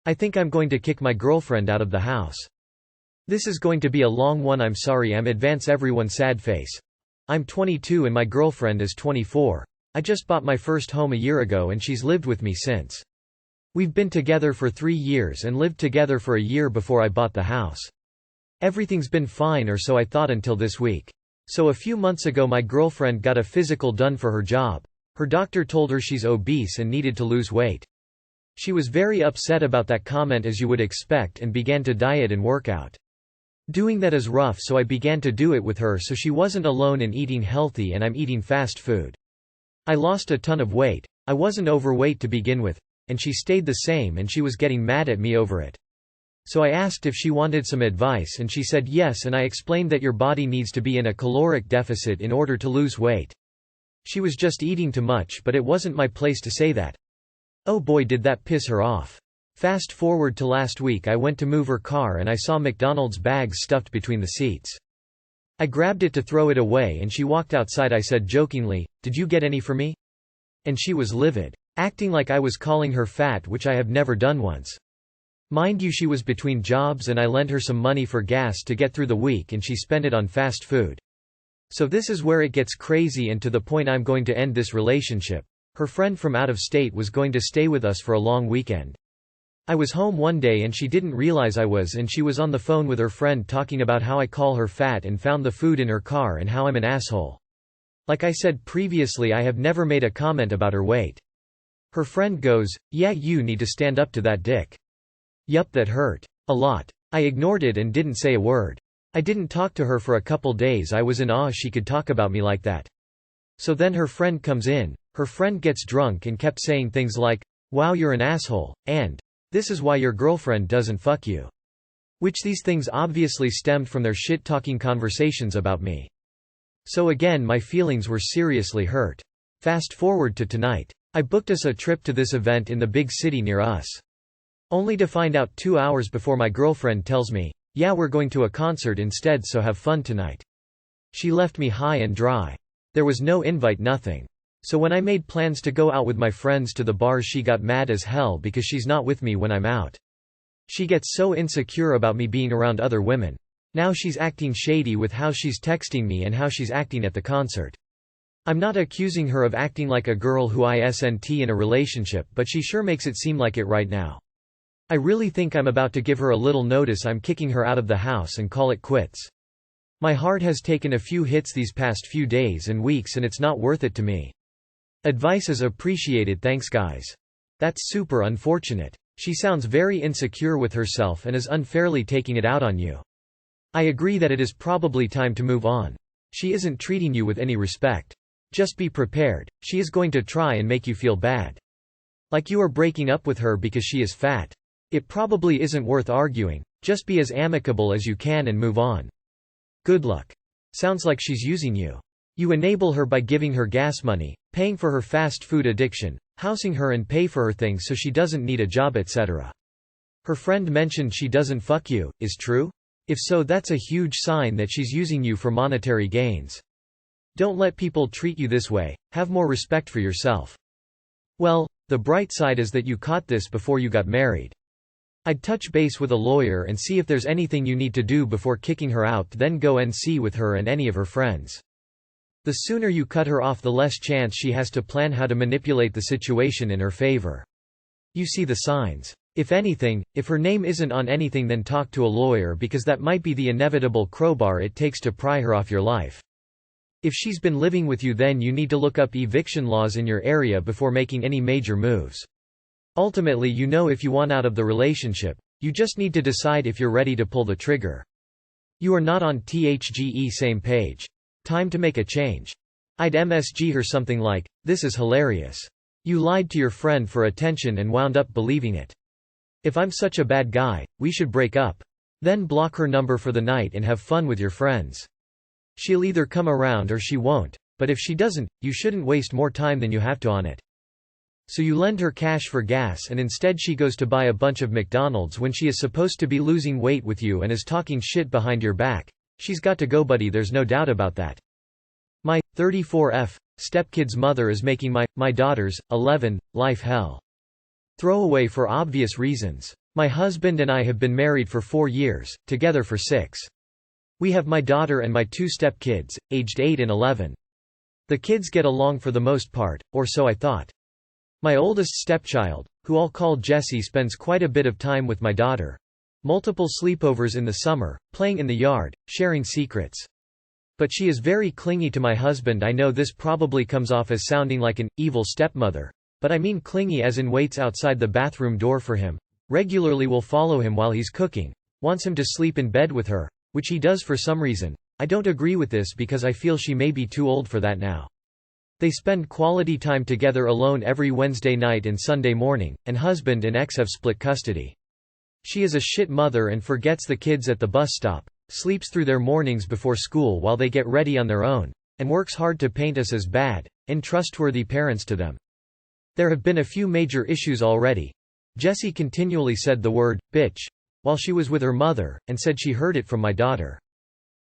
I think I'm going to kick my girlfriend out of the house. This is going to be a long one. I'm sorry. Advance everyone. Sad face. I'm 22 and my girlfriend is 24. I just bought my first home a year ago and she's lived with me since. We've been together for 3 years and lived together for a year before I bought the house. Everything's been fine, or so I thought, until this week. So a few months ago my girlfriend got a physical done for her job. Her doctor told her she's obese and needed to lose weight. She was very upset about that comment, as you would expect, and began to diet and work out. Doing that is rough, so I began to do it with her so she wasn't alone in eating healthy, and I'm eating fast food. I lost a ton of weight. I wasn't overweight to begin with, and she stayed the same, and she was getting mad at me over it. So I asked if she wanted some advice and she said yes, and I explained that your body needs to be in a caloric deficit in order to lose weight. She was just eating too much, but it wasn't my place to say that. Oh boy, did that piss her off. Fast forward to last week. I went to move her car and I saw McDonald's bags stuffed between the seats. I grabbed it to throw it away and she walked outside. I said jokingly, "Did you get any for me?" And she was livid, acting like I was calling her fat, which I have never done once. Mind you, she was between jobs and I lent her some money for gas to get through the week and she spent it on fast food. So this is where it gets crazy, and to the point I'm going to end this relationship. Her friend from out of state was going to stay with us for a long weekend. I was home one day and she didn't realize I was, and she was on the phone with her friend talking about how I call her fat and found the food in her car and how I'm an asshole. Like I said previously, I have never made a comment about her weight. Her friend goes, "Yeah, you need to stand up to that dick." Yup, that hurt a lot. I ignored it and didn't say a word. I didn't talk to her for a couple days. I was in awe she could talk about me like that. So then her friend comes in. Her friend gets drunk and kept saying things like, "Wow, you're an asshole," and "This is why your girlfriend doesn't fuck you." Which these things obviously stemmed from their shit-talking conversations about me. So again, my feelings were seriously hurt. Fast forward to tonight. I booked us a trip to this event in the big city near us. Only to find out 2 hours before my girlfriend tells me, "Yeah, we're going to a concert instead, so have fun tonight." She left me high and dry. There was no invite, nothing. So when I made plans to go out with my friends to the bars, she got mad as hell because she's not with me when I'm out. She gets so insecure about me being around other women. Now she's acting shady with how she's texting me and how she's acting at the concert. I'm not accusing her of acting like a girl who isn't in a relationship, but she sure makes it seem like it right now. I really think I'm about to give her a little notice. I'm kicking her out of the house and call it quits. My heart has taken a few hits these past few days and weeks, and it's not worth it to me. Advice is appreciated, thanks guys. That's super unfortunate. She sounds very insecure with herself and is unfairly taking it out on you. I agree that it is probably time to move on. She isn't treating you with any respect. Just be prepared. She is going to try and make you feel bad. Like you are breaking up with her because she is fat. It probably isn't worth arguing. Just be as amicable as you can and move on. Good luck. Sounds like she's using you. You enable her by giving her gas money, paying for her fast food addiction, housing her and pay for her things so she doesn't need a job, etc. Her friend mentioned she doesn't fuck you, is true? If so, that's a huge sign that she's using you for monetary gains. Don't let people treat you this way, have more respect for yourself. Well, the bright side is that you caught this before you got married. I'd touch base with a lawyer and see if there's anything you need to do before kicking her out, then go and see with her and any of her friends. The sooner you cut her off, the less chance she has to plan how to manipulate the situation in her favor. You see the signs. If anything, if her name isn't on anything, then talk to a lawyer, because that might be the inevitable crowbar it takes to pry her off your life. If she's been living with you, then you need to look up eviction laws in your area before making any major moves. Ultimately, you know if you want out of the relationship. You just need to decide if you're ready to pull the trigger. You are not on the same page. Time to make a change. I'd MSG her something like, "This is hilarious. You lied to your friend for attention and wound up believing it. If I'm such a bad guy, we should break up." Then block her number for the night and have fun with your friends. She'll either come around or she won't, but if she doesn't, you shouldn't waste more time than you have to on it. So you lend her cash for gas and instead she goes to buy a bunch of McDonald's when she is supposed to be losing weight with you and is talking shit behind your back. She's got to go, buddy, there's no doubt about that. My 34F stepkid's mother is making my daughter's 11 life hell. Throwaway for obvious reasons. My husband and I have been married for 4 years, together for 6. We have my daughter and my 2 step-kids, aged 8 and 11. The kids get along for the most part, or so I thought. My oldest stepchild, who I'll call Jessie, spends quite a bit of time with my daughter. Multiple sleepovers in the summer, playing in the yard, sharing secrets. But she is very clingy to my husband. I know this probably comes off as sounding like an evil stepmother, but I mean clingy as in waits outside the bathroom door for him, regularly will follow him while he's cooking, wants him to sleep in bed with her, which he does for some reason. I don't agree with this because I feel she may be too old for that now. They spend quality time together alone every Wednesday night and Sunday morning, and husband and ex have split custody. She is a shit mother and forgets the kids at the bus stop, sleeps through their mornings before school while they get ready on their own, and works hard to paint us as bad, untrustworthy parents to them. There have been a few major issues already. Jessie continually said the word, bitch, while she was with her mother, and said she heard it from my daughter.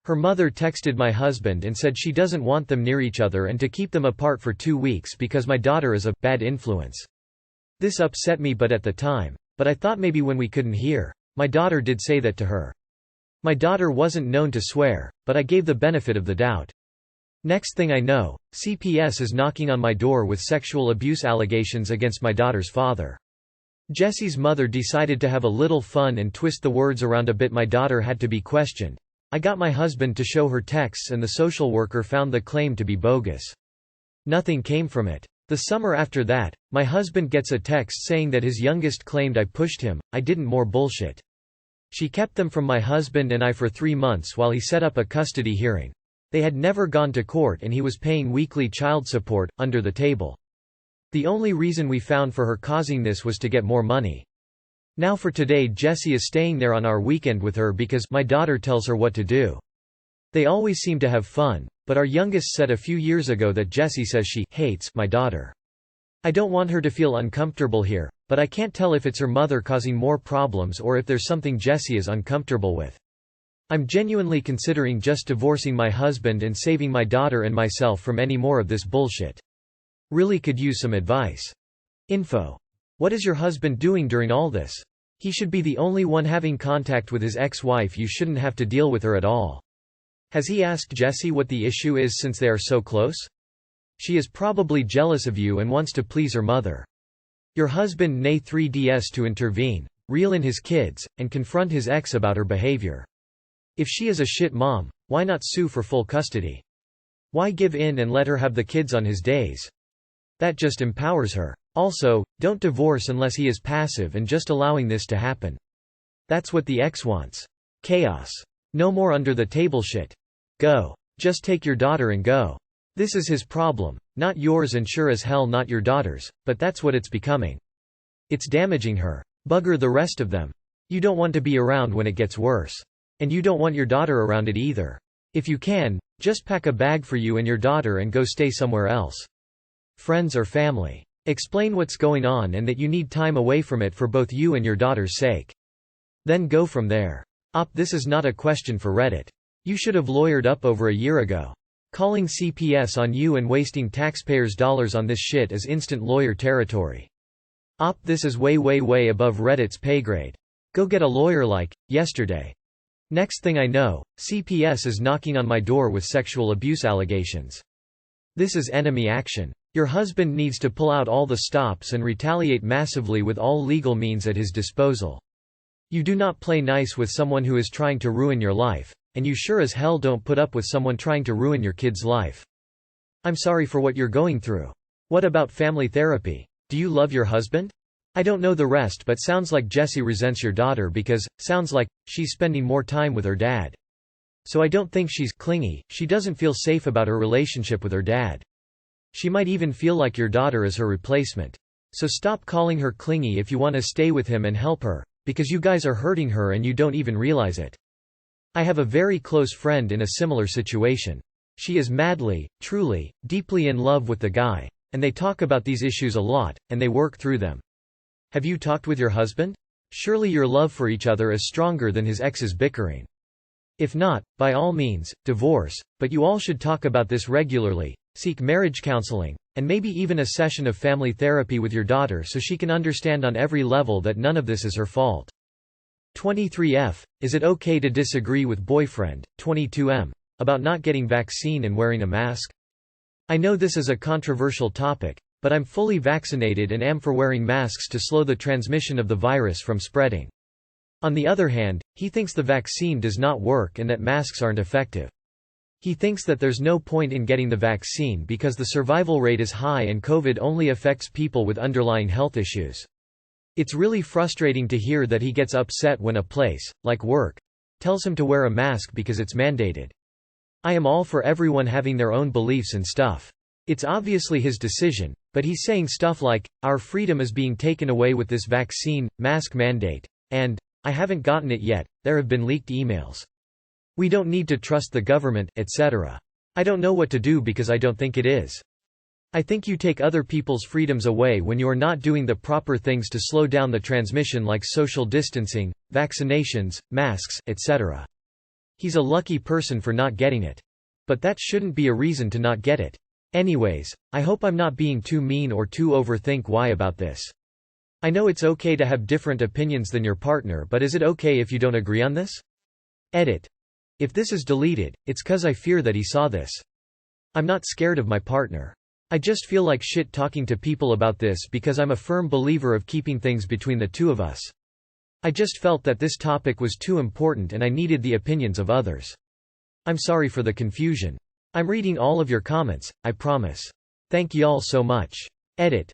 Her mother texted my husband and said she doesn't want them near each other and to keep them apart for 2 weeks because my daughter is a bad influence. This upset me but at the time, but I thought maybe when we couldn't hear, my daughter did say that to her. My daughter wasn't known to swear, but I gave the benefit of the doubt. Next thing I know, CPS is knocking on my door with sexual abuse allegations against my daughter's father. Jessie's mother decided to have a little fun and twist the words around a bit. My daughter had to be questioned. I got my husband to show her texts and the social worker found the claim to be bogus. Nothing came from it. The summer after that, my husband gets a text saying that his youngest claimed I pushed him. I didn't. More bullshit. She kept them from my husband and I for 3 months while he set up a custody hearing. They had never gone to court and he was paying weekly child support, under the table. The only reason we found for her causing this was to get more money. Now for today Jessie is staying there on our weekend with her because my daughter tells her what to do. They always seem to have fun, but our youngest said a few years ago that Jessie says she hates my daughter. I don't want her to feel uncomfortable here, but I can't tell if it's her mother causing more problems or if there's something Jessie is uncomfortable with. I'm genuinely considering just divorcing my husband and saving my daughter and myself from any more of this bullshit. Really could use some advice. Info. What is your husband doing during all this? He should be the only one having contact with his ex-wife. You shouldn't have to deal with her at all. Has he asked Jessie what the issue is since they are so close? She is probably jealous of you and wants to please her mother. Your husband nay 3ds to intervene, reel in his kids, and confront his ex about her behavior. If she is a shit mom, why not sue for full custody? Why give in and let her have the kids on his days? That just empowers her. Also, don't divorce unless he is passive and just allowing this to happen. That's what the ex wants. Chaos. No more under the table shit. Go. Just take your daughter and go. This is his problem, not yours, and sure as hell not your daughter's, but that's what it's becoming. It's damaging her. Bugger the rest of them. You don't want to be around when it gets worse. And you don't want your daughter around it either. If you can, just pack a bag for you and your daughter and go stay somewhere else. Friends or family. Explain what's going on and that you need time away from it for both you and your daughter's sake. Then go from there. This is not a question for Reddit. You should have lawyered up over a year ago. Calling CPS on you and wasting taxpayers' dollars on this shit is instant lawyer territory. This is way above Reddit's pay grade. Go get a lawyer like yesterday. Next thing I know, CPS is knocking on my door with sexual abuse allegations. This is enemy action. Your husband needs to pull out all the stops and retaliate massively with all legal means at his disposal. You do not play nice with someone who is trying to ruin your life, and you sure as hell don't put up with someone trying to ruin your kid's life. I'm sorry for what you're going through. What about family therapy? Do you love your husband? I don't know the rest, but sounds like Jessie resents your daughter because, sounds like, she's spending more time with her dad. So I don't think she's clingy, she doesn't feel safe about her relationship with her dad. She might even feel like your daughter is her replacement. So stop calling her clingy if you want to stay with him and help her, because you guys are hurting her and you don't even realize it. I have a very close friend in a similar situation. She is madly, truly, deeply in love with the guy, and they talk about these issues a lot, and they work through them. Have you talked with your husband? Surely your love for each other is stronger than his ex's bickering. If not, by all means, divorce, but you all should talk about this regularly, seek marriage counseling, and maybe even a session of family therapy with your daughter so she can understand on every level that none of this is her fault. 23F, is it okay to disagree with boyfriend? 22M, about not getting vaccine and wearing a mask? I know this is a controversial topic, but I'm fully vaccinated and am for wearing masks to slow the transmission of the virus from spreading. On the other hand, he thinks the vaccine does not work and that masks aren't effective. He thinks that there's no point in getting the vaccine because the survival rate is high and COVID only affects people with underlying health issues. It's really frustrating to hear that he gets upset when a place, like work, tells him to wear a mask because it's mandated. I am all for everyone having their own beliefs and stuff. It's obviously his decision, but he's saying stuff like, our freedom is being taken away with this vaccine, mask mandate, and, I haven't gotten it yet, there have been leaked emails. We don't need to trust the government, etc. I don't know what to do because I don't think it is. I think you take other people's freedoms away when you are not doing the proper things to slow down the transmission like social distancing, vaccinations, masks, etc. He's a lucky person for not getting it. But that shouldn't be a reason to not get it. Anyways, I hope I'm not being too mean or too overthink why about this. I know it's okay to have different opinions than your partner, but is it okay if you don't agree on this? Edit. If this is deleted, it's 'cause I fear that he saw this. I'm not scared of my partner. I just feel like shit talking to people about this because I'm a firm believer of keeping things between the two of us. I just felt that this topic was too important and I needed the opinions of others. I'm sorry for the confusion. I'm reading all of your comments, I promise. Thank y'all so much. Edit.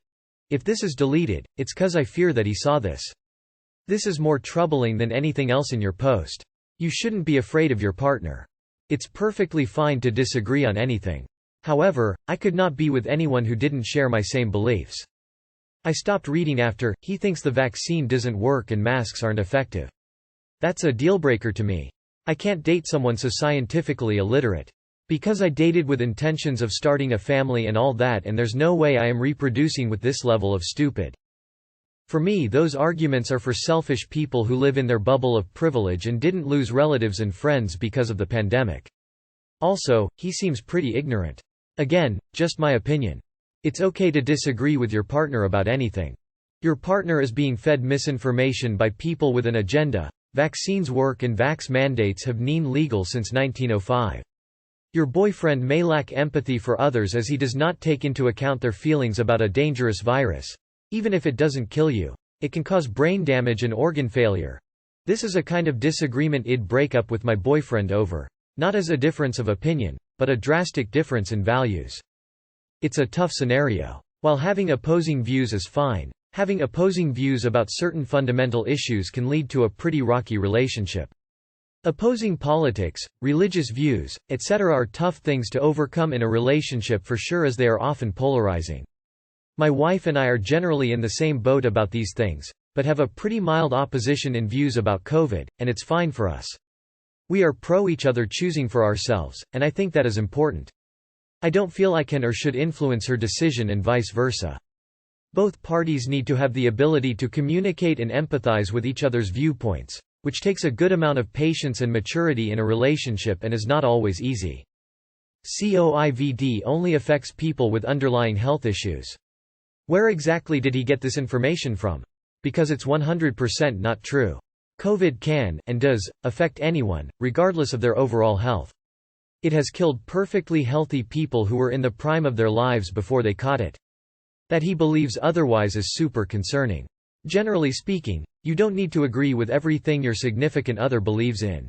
If this is deleted, it's 'cause I fear that he saw this. This is more troubling than anything else in your post. You shouldn't be afraid of your partner. It's perfectly fine to disagree on anything. However, I could not be with anyone who didn't share my same beliefs. I stopped reading after, he thinks the vaccine doesn't work and masks aren't effective. That's a dealbreaker to me. I can't date someone so scientifically illiterate. Because I dated with intentions of starting a family and all that, and there's no way I am reproducing with this level of stupid. For me, those arguments are for selfish people who live in their bubble of privilege and didn't lose relatives and friends because of the pandemic. Also, he seems pretty ignorant. Again, just my opinion. It's okay to disagree with your partner about anything. Your partner is being fed misinformation by people with an agenda. Vaccines work and vax mandates have been legal since 1905. Your boyfriend may lack empathy for others as he does not take into account their feelings about a dangerous virus. Even if it doesn't kill you, it can cause brain damage and organ failure. This is a kind of disagreement I'd break up with my boyfriend over. Not as a difference of opinion, but a drastic difference in values. It's a tough scenario. While having opposing views is fine, having opposing views about certain fundamental issues can lead to a pretty rocky relationship. Opposing politics, religious views, etc. are tough things to overcome in a relationship for sure, as they are often polarizing. My wife and I are generally in the same boat about these things, but have a pretty mild opposition in views about COVID, and it's fine for us. We are pro each other choosing for ourselves, and I think that is important. I don't feel I can or should influence her decision and vice versa. Both parties need to have the ability to communicate and empathize with each other's viewpoints, which takes a good amount of patience and maturity in a relationship and is not always easy. COVID only affects people with underlying health issues. Where exactly did he get this information from? Because it's 100% not true. COVID can, and does, affect anyone, regardless of their overall health. It has killed perfectly healthy people who were in the prime of their lives before they caught it. That he believes otherwise is super concerning. Generally speaking, you don't need to agree with everything your significant other believes in.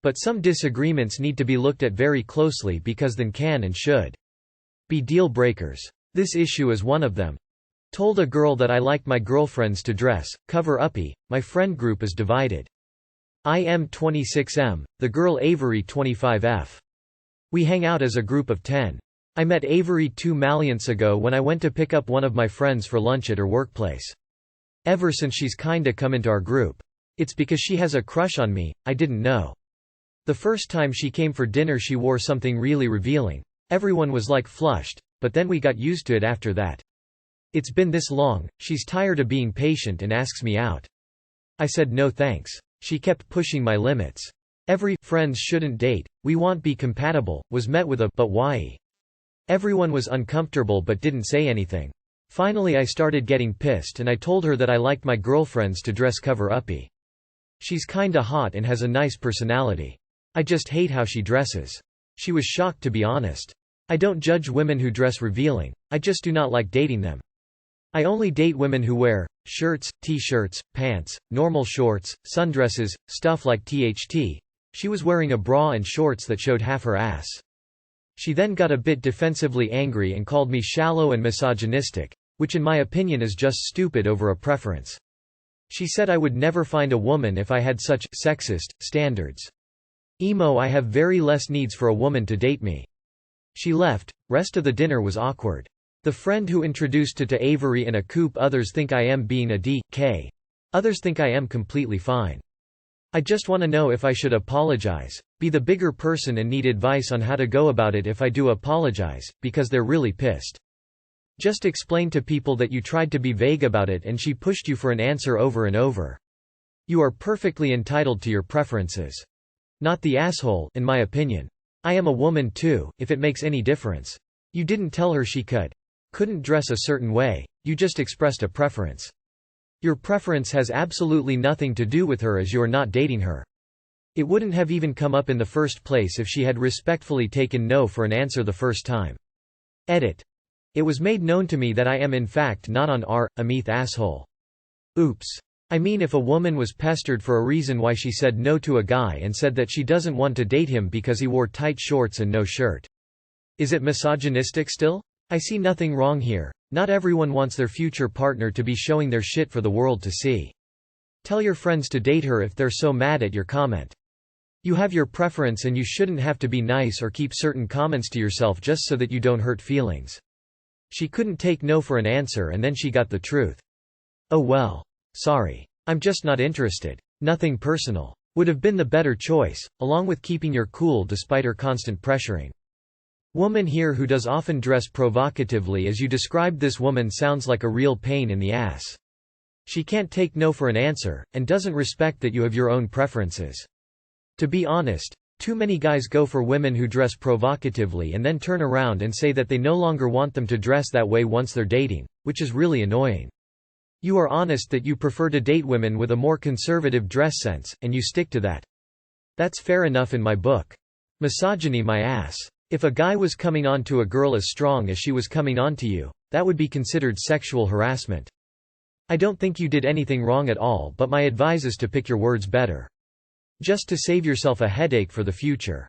But some disagreements need to be looked at very closely because then can and should be deal breakers. This issue is one of them. Told a girl that I like my girlfriends to dress, cover-uppy, my friend group is divided. I am 26M, the girl Avery 25F. We hang out as a group of 10. I met Avery 2 months ago when I went to pick up one of my friends for lunch at her workplace. Ever since she's kinda come into our group. It's because she has a crush on me, I didn't know. The first time she came for dinner she wore something really revealing. Everyone was like flushed, but then we got used to it after that. It's been this long, she's tired of being patient and asks me out. I said no thanks. She kept pushing my limits. Every friends shouldn't date, we won't be compatible, was met with a but why? Everyone was uncomfortable but didn't say anything. Finally I started getting pissed and I told her that I liked my girlfriends to dress cover-uppy. She's kinda hot and has a nice personality. I just hate how she dresses." She was shocked, to be honest. I don't judge women who dress revealing, I just do not like dating them. I only date women who wear shirts, t-shirts, pants, normal shorts, sundresses, stuff like THT. She was wearing a bra and shorts that showed half her ass. She then got a bit defensively angry and called me shallow and misogynistic, which in my opinion is just stupid over a preference. She said I would never find a woman if I had such sexist standards. I have very less needs for a woman to date me. She left. Rest of the dinner was awkward. The friend who introduced to Avery and a coupe, others think I am being a d.k. Others think I am completely fine. I just want to know if I should apologize, be the bigger person, and need advice on how to go about it if I do apologize, because they're really pissed. Just explain to people that you tried to be vague about it and she pushed you for an answer over and over. You are perfectly entitled to your preferences. Not the asshole, in my opinion. I am a woman too, if it makes any difference. You didn't tell her she couldn't dress a certain way, you just expressed a preference. Your preference has absolutely nothing to do with her as you are not dating her. It wouldn't have even come up in the first place if she had respectfully taken no for an answer the first time. Edit. It was made known to me that I am in fact not on a myth asshole. Oops. I mean, if a woman was pestered for a reason why she said no to a guy and said that she doesn't want to date him because he wore tight shorts and no shirt. Is it misogynistic still? I see nothing wrong here. Not everyone wants their future partner to be showing their shit for the world to see. Tell your friends to date her if they're so mad at your comment. You have your preference and you shouldn't have to be nice or keep certain comments to yourself just so that you don't hurt feelings. She couldn't take no for an answer and then she got the truth. Oh well. Sorry. I'm just not interested. Nothing personal. Would have been the better choice, along with keeping your cool despite her constant pressuring. Woman here who does often dress provocatively as you described this woman sounds like a real pain in the ass. She can't take no for an answer, and doesn't respect that you have your own preferences. To be honest, too many guys go for women who dress provocatively and then turn around and say that they no longer want them to dress that way once they're dating, which is really annoying. You are honest that you prefer to date women with a more conservative dress sense, and you stick to that. That's fair enough in my book. Misogyny my ass. If a guy was coming on to a girl as strong as she was coming on to you, that would be considered sexual harassment. I don't think you did anything wrong at all, but my advice is to pick your words better. Just to save yourself a headache for the future.